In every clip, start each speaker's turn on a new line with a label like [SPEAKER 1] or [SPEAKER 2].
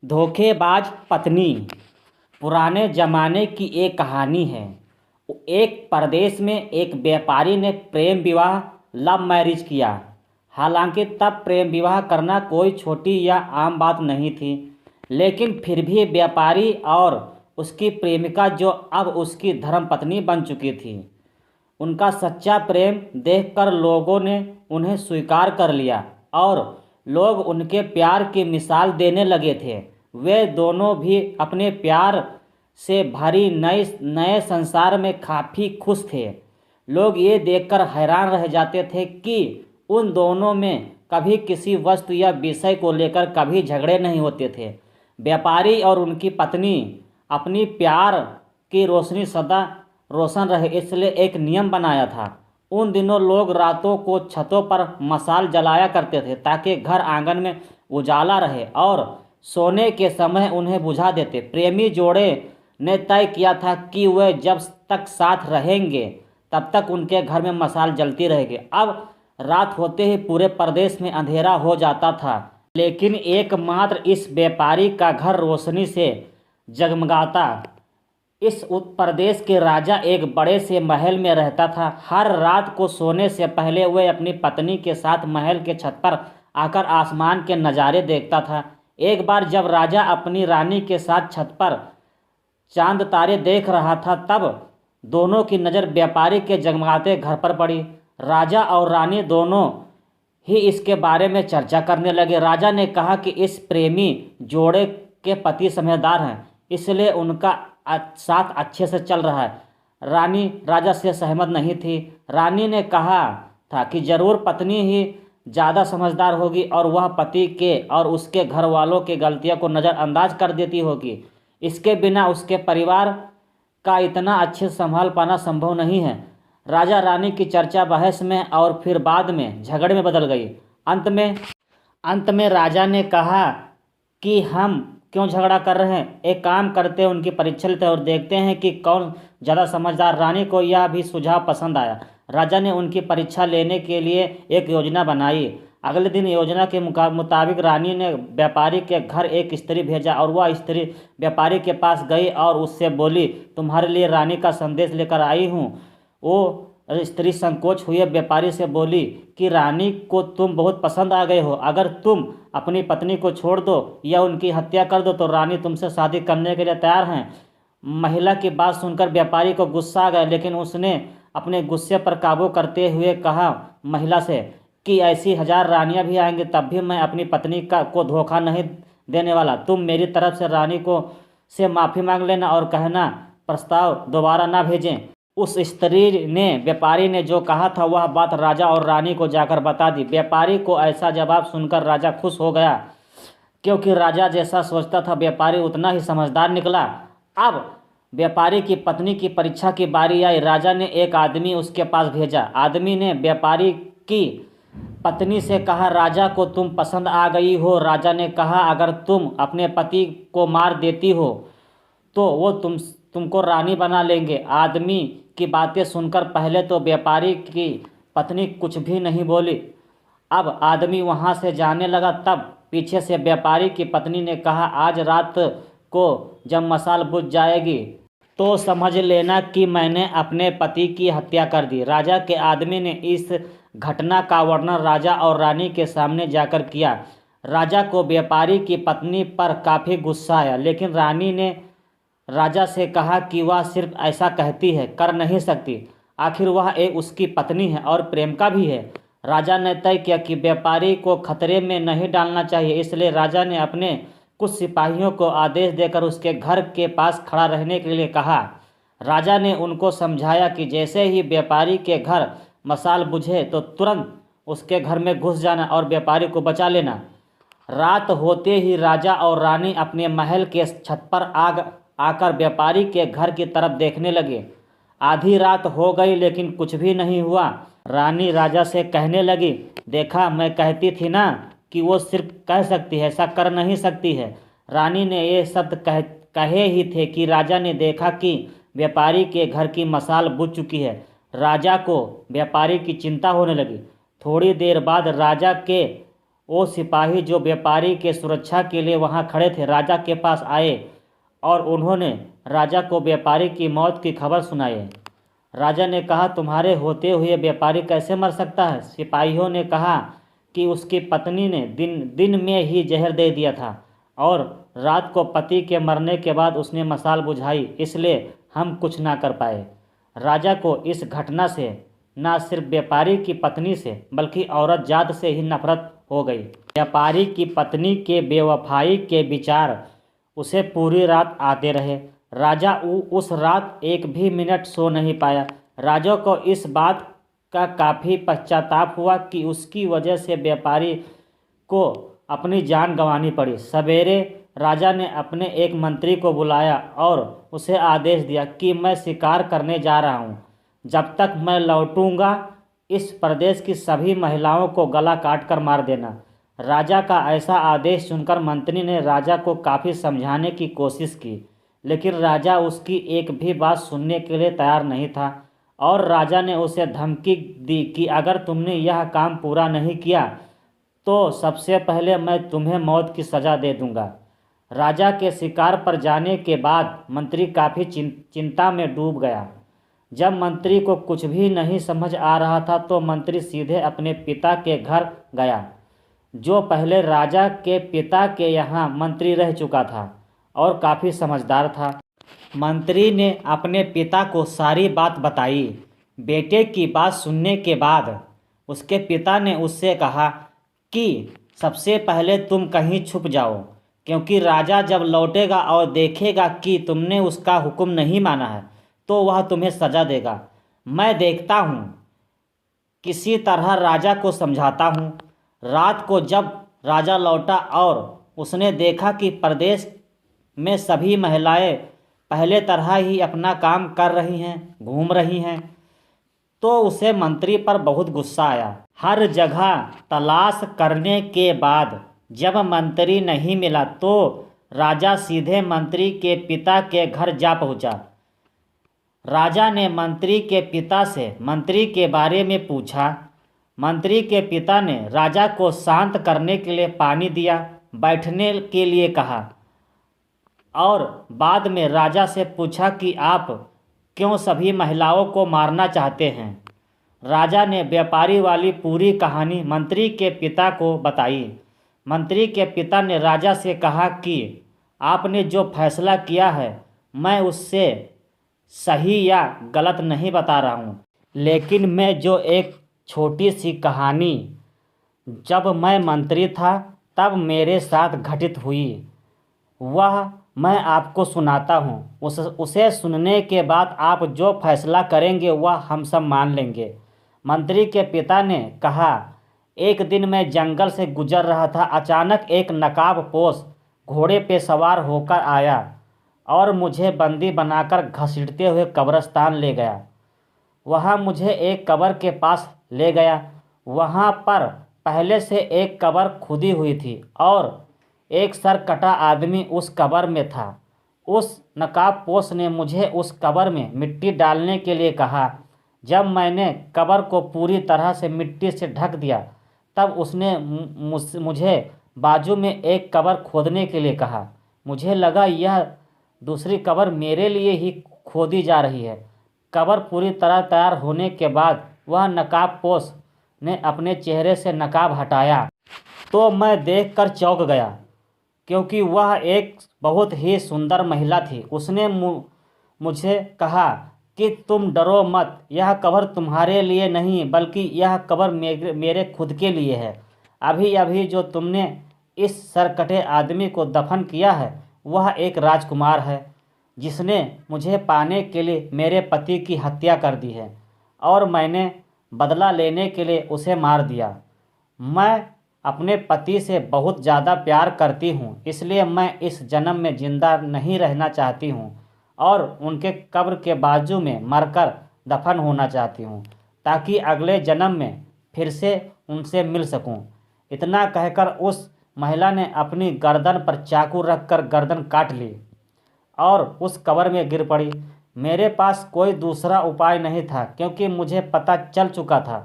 [SPEAKER 1] धोखेबाज पत्नी। पुराने ज़माने की एक कहानी है। एक परदेश में एक व्यापारी ने प्रेम विवाह लव मैरिज किया। हालांकि तब प्रेम विवाह करना कोई छोटी या आम बात नहीं थी, लेकिन फिर भी व्यापारी और उसकी प्रेमिका, जो अब उसकी धर्मपत्नी बन चुकी थी, उनका सच्चा प्रेम देखकर लोगों ने उन्हें स्वीकार कर लिया और लोग उनके प्यार की मिसाल देने लगे थे। वे दोनों भी अपने प्यार से भरी नए संसार में काफ़ी खुश थे। लोग ये देखकर हैरान रह जाते थे कि उन दोनों में कभी किसी वस्तु या विषय को लेकर कभी झगड़े नहीं होते थे। व्यापारी और उनकी पत्नी अपनी प्यार की रोशनी सदा रोशन रहे, इसलिए एक नियम बनाया था। उन दिनों लोग रातों को छतों पर मशाल जलाया करते थे ताकि घर आंगन में उजाला रहे और सोने के समय उन्हें बुझा देते। प्रेमी जोड़े ने तय किया था कि वे जब तक साथ रहेंगे तब तक उनके घर में मशाल जलती रहेगी। अब रात होते ही पूरे प्रदेश में अंधेरा हो जाता था, लेकिन एकमात्र इस व्यापारी का घर रोशनी से जगमगाता। इस प्रदेश के राजा एक बड़े से महल में रहता था। हर रात को सोने से पहले वह अपनी पत्नी के साथ महल के छत पर आकर आसमान के नज़ारे देखता था। एक बार जब राजा अपनी रानी के साथ छत पर चांद तारे देख रहा था, तब दोनों की नज़र व्यापारी के जगमगाते घर पर पड़ी। राजा और रानी दोनों ही इसके बारे में चर्चा करने लगे। राजा ने कहा कि इस प्रेमी जोड़े के पति समझदार हैं, इसलिए उनका साथ अच्छे से चल रहा है। रानी राजा से सहमत नहीं थी। रानी ने कहा था कि जरूर पत्नी ही ज़्यादा समझदार होगी और वह पति के और उसके घर वालों की गलतियों को नज़रअंदाज कर देती होगी। इसके बिना उसके परिवार का इतना अच्छे से संभाल पाना संभव नहीं है। राजा रानी की चर्चा बहस में और फिर बाद में झगड़े में बदल गई। अंत में राजा ने कहा कि हम क्यों झगड़ा कर रहे हैं, एक काम करते हैं, उनकी परीक्षा लेते हैं और देखते हैं कि कौन ज़्यादा समझदार। रानी को यह भी सुझाव पसंद आया। राजा ने उनकी परीक्षा लेने के लिए एक योजना बनाई। अगले दिन योजना के मुताबिक रानी ने व्यापारी के घर एक स्त्री भेजा और वह स्त्री व्यापारी के पास गई और उससे बोली, तुम्हारे लिए रानी का संदेश लेकर आई हूँ। वो स्त्री संकोच हुए व्यापारी से बोली कि रानी को तुम बहुत पसंद आ गए हो। अगर तुम अपनी पत्नी को छोड़ दो या उनकी हत्या कर दो तो रानी तुमसे शादी करने के लिए तैयार हैं। महिला की बात सुनकर व्यापारी को गुस्सा आ गया, लेकिन उसने अपने गुस्से पर काबू करते हुए कहा महिला से कि ऐसी 1000 रानियां भी आएंगी तब भी मैं अपनी पत्नी को धोखा नहीं देने वाला। तुम मेरी तरफ से रानी को से माफ़ी मांग लेना और कहना प्रस्ताव दोबारा ना भेजें। उस स्त्री ने व्यापारी ने जो कहा था वह बात राजा और रानी को जाकर बता दी। व्यापारी को ऐसा जवाब सुनकर राजा खुश हो गया, क्योंकि राजा जैसा सोचता था व्यापारी उतना ही समझदार निकला। अब व्यापारी की पत्नी की परीक्षा की बारी आई। राजा ने एक आदमी उसके पास भेजा। आदमी ने व्यापारी की पत्नी से कहा, राजा को तुम पसंद आ गई हो। राजा ने कहा, अगर तुम अपने पति को मार देती हो तो वो तुमको रानी बना लेंगे। आदमी की बातें सुनकर पहले तो व्यापारी की पत्नी कुछ भी नहीं बोली। अब आदमी वहाँ से जाने लगा, तब पीछे से व्यापारी की पत्नी ने कहा, आज रात को जब मशाल बुझ जाएगी तो समझ लेना कि मैंने अपने पति की हत्या कर दी। राजा के आदमी ने इस घटना का वर्णन राजा और रानी के सामने जाकर किया। राजा को व्यापारी की पत्नी पर काफ़ी गुस्सा आया, लेकिन रानी ने राजा से कहा कि वह सिर्फ ऐसा कहती है, कर नहीं सकती। आखिर वह एक उसकी पत्नी है और प्रेम का भी है। राजा ने तय किया कि व्यापारी को खतरे में नहीं डालना चाहिए, इसलिए राजा ने अपने कुछ सिपाहियों को आदेश देकर उसके घर के पास खड़ा रहने के लिए कहा। राजा ने उनको समझाया कि जैसे ही व्यापारी के घर मशाल बुझे तो तुरंत उसके घर में घुस जाना और व्यापारी को बचा लेना। रात होते ही राजा और रानी अपने महल के छत पर आकर व्यापारी के घर की तरफ देखने लगे। आधी रात हो गई लेकिन कुछ भी नहीं हुआ। रानी राजा से कहने लगी, देखा, मैं कहती थी ना कि वो सिर्फ कह सकती है, ऐसा कर नहीं सकती है। रानी ने ये शब्द कहे ही थे कि राजा ने देखा कि व्यापारी के घर की मशाल बुझ चुकी है। राजा को व्यापारी की चिंता होने लगी। थोड़ी देर बाद राजा के वो सिपाही जो व्यापारी के सुरक्षा के लिए वहाँ खड़े थे राजा के पास आए और उन्होंने राजा को व्यापारी की मौत की खबर सुनाई। राजा ने कहा, तुम्हारे होते हुए व्यापारी कैसे मर सकता है? सिपाहियों ने कहा कि उसकी पत्नी ने दिन में ही जहर दे दिया था और रात को पति के मरने के बाद उसने मशाल बुझाई, इसलिए हम कुछ ना कर पाए। राजा को इस घटना से न सिर्फ व्यापारी की पत्नी से बल्कि औरत जात से ही नफरत हो गई। व्यापारी की पत्नी के बेवफाई के विचार उसे पूरी रात आते रहे। राजा उस रात एक भी मिनट सो नहीं पाया। राजा को इस बात का काफ़ी पश्चाताप हुआ कि उसकी वजह से व्यापारी को अपनी जान गंवानी पड़ी। सवेरे राजा ने अपने एक मंत्री को बुलाया और उसे आदेश दिया कि मैं शिकार करने जा रहा हूँ। जब तक मैं लौटूंगा इस प्रदेश की सभी महिलाओं को गला काट कर मार देना। राजा का ऐसा आदेश सुनकर मंत्री ने राजा को काफ़ी समझाने की कोशिश की, लेकिन राजा उसकी एक भी बात सुनने के लिए तैयार नहीं था और राजा ने उसे धमकी दी कि अगर तुमने यह काम पूरा नहीं किया तो सबसे पहले मैं तुम्हें मौत की सज़ा दे दूंगा। राजा के शिकार पर जाने के बाद मंत्री काफ़ी चिंता में डूब गया। जब मंत्री को कुछ भी नहीं समझ आ रहा था तो मंत्री सीधे अपने पिता के घर गया, जो पहले राजा के पिता के यहाँ मंत्री रह चुका था और काफ़ी समझदार था। मंत्री ने अपने पिता को सारी बात बताई। बेटे की बात सुनने के बाद उसके पिता ने उससे कहा कि सबसे पहले तुम कहीं छुप जाओ, क्योंकि राजा जब लौटेगा और देखेगा कि तुमने उसका हुक्म नहीं माना है तो वह तुम्हें सज़ा देगा। मैं देखता हूँ, किसी तरह राजा को समझाता हूँ। रात को जब राजा लौटा और उसने देखा कि प्रदेश में सभी महिलाएं पहले तरह ही अपना काम कर रही हैं, घूम रही हैं, तो उसे मंत्री पर बहुत गुस्सा आया। हर जगह तलाश करने के बाद जब मंत्री नहीं मिला तो राजा सीधे मंत्री के पिता के घर जा पहुंचा। राजा ने मंत्री के पिता से मंत्री के बारे में पूछा। मंत्री के पिता ने राजा को शांत करने के लिए पानी दिया, बैठने के लिए कहा और बाद में राजा से पूछा कि आप क्यों सभी महिलाओं को मारना चाहते हैं। राजा ने व्यापारी वाली पूरी कहानी मंत्री के पिता को बताई। मंत्री के पिता ने राजा से कहा कि आपने जो फैसला किया है मैं उससे सही या गलत नहीं बता रहा हूँ, लेकिन मैं जो एक छोटी सी कहानी जब मैं मंत्री था तब मेरे साथ घटित हुई वह मैं आपको सुनाता हूँ। उसे सुनने के बाद आप जो फैसला करेंगे वह हम सब मान लेंगे। मंत्री के पिता ने कहा, एक दिन मैं जंगल से गुजर रहा था। अचानक एक नकाबपोश घोड़े पे सवार होकर आया और मुझे बंदी बनाकर घसीटते हुए कब्रिस्तान ले गया। वहाँ मुझे एक कब्र के पास ले गया। वहाँ पर पहले से एक कब्र खुदी हुई थी और एक सर कटा आदमी उस कब्र में था। उस नकाबपोश ने मुझे उस कब्र में मिट्टी डालने के लिए कहा। जब मैंने कब्र को पूरी तरह से मिट्टी से ढक दिया तब उसने मुझे बाजू में एक कब्र खोदने के लिए कहा। मुझे लगा यह दूसरी कब्र मेरे लिए ही खोदी जा रही है। कब्र पूरी तरह तैयार होने के बाद वह नकाबपोश ने अपने चेहरे से नकाब हटाया तो मैं देखकर चौंक गया, क्योंकि वह एक बहुत ही सुंदर महिला थी। उसने मुझे कहा कि तुम डरो मत, यह कब्र तुम्हारे लिए नहीं बल्कि यह कब्र मेरे खुद के लिए है। अभी अभी जो तुमने इस सरकटे आदमी को दफन किया है वह एक राजकुमार है जिसने मुझे पाने के लिए मेरे पति की हत्या कर दी है और मैंने बदला लेने के लिए उसे मार दिया। मैं अपने पति से बहुत ज़्यादा प्यार करती हूँ, इसलिए मैं इस जन्म में ज़िंदा नहीं रहना चाहती हूँ और उनके कब्र के बाजू में मरकर दफन होना चाहती हूँ ताकि अगले जन्म में फिर से उनसे मिल सकूँ। इतना कहकर उस महिला ने अपनी गर्दन पर चाकू रखकर गर्दन काट ली और उस कब्र में गिर पड़ी। मेरे पास कोई दूसरा उपाय नहीं था, क्योंकि मुझे पता चल चुका था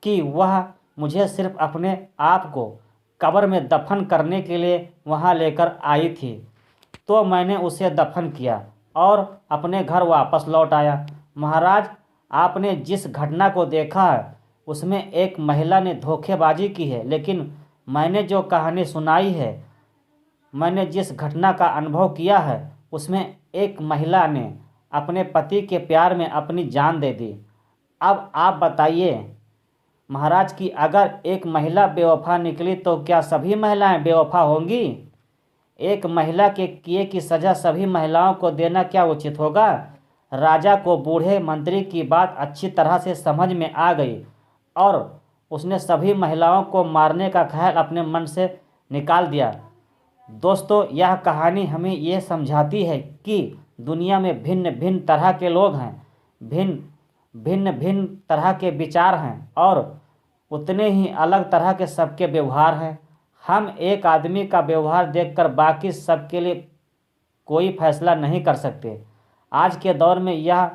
[SPEAKER 1] कि वह मुझे सिर्फ अपने आप को कब्र में दफन करने के लिए वहाँ लेकर आई थी, तो मैंने उसे दफन किया और अपने घर वापस लौट आया। महाराज, आपने जिस घटना को देखा है उसमें एक महिला ने धोखेबाजी की है, लेकिन मैंने जो कहानी सुनाई है, मैंने जिस घटना का अनुभव किया है उसमें एक महिला ने अपने पति के प्यार में अपनी जान दे दी। अब आप बताइए महाराज कि अगर एक महिला बेवफा निकली तो क्या सभी महिलाएं बेवफा होंगी? एक महिला के किए की सज़ा सभी महिलाओं को देना क्या उचित होगा? राजा को बूढ़े मंत्री की बात अच्छी तरह से समझ में आ गई और उसने सभी महिलाओं को मारने का ख्याल अपने मन से निकाल दिया। दोस्तों, यह कहानी हमें ये समझाती है कि दुनिया में भिन्न भिन्न तरह के लोग हैं, भिन्न भिन्न तरह के विचार हैं और उतने ही अलग तरह के सबके व्यवहार हैं। हम एक आदमी का व्यवहार देखकर बाकी सबके लिए कोई फैसला नहीं कर सकते। आज के दौर में यह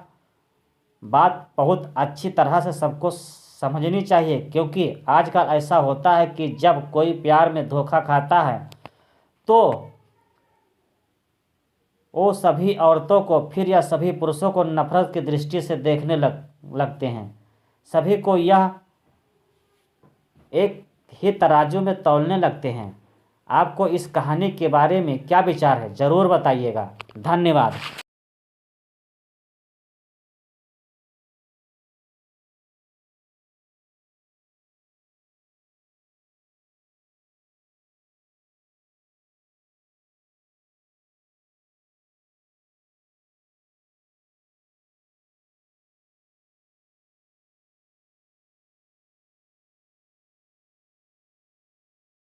[SPEAKER 1] बात बहुत अच्छी तरह से सबको समझनी चाहिए, क्योंकि आजकल ऐसा होता है कि जब कोई प्यार में धोखा खाता है तो वो सभी औरतों को फिर या सभी पुरुषों को नफरत की दृष्टि से देखने लगते हैं। सभी को यह एक ही तराजू में तौलने लगते हैं। आपको इस कहानी के बारे में क्या विचार है, ज़रूर बताइएगा। धन्यवाद।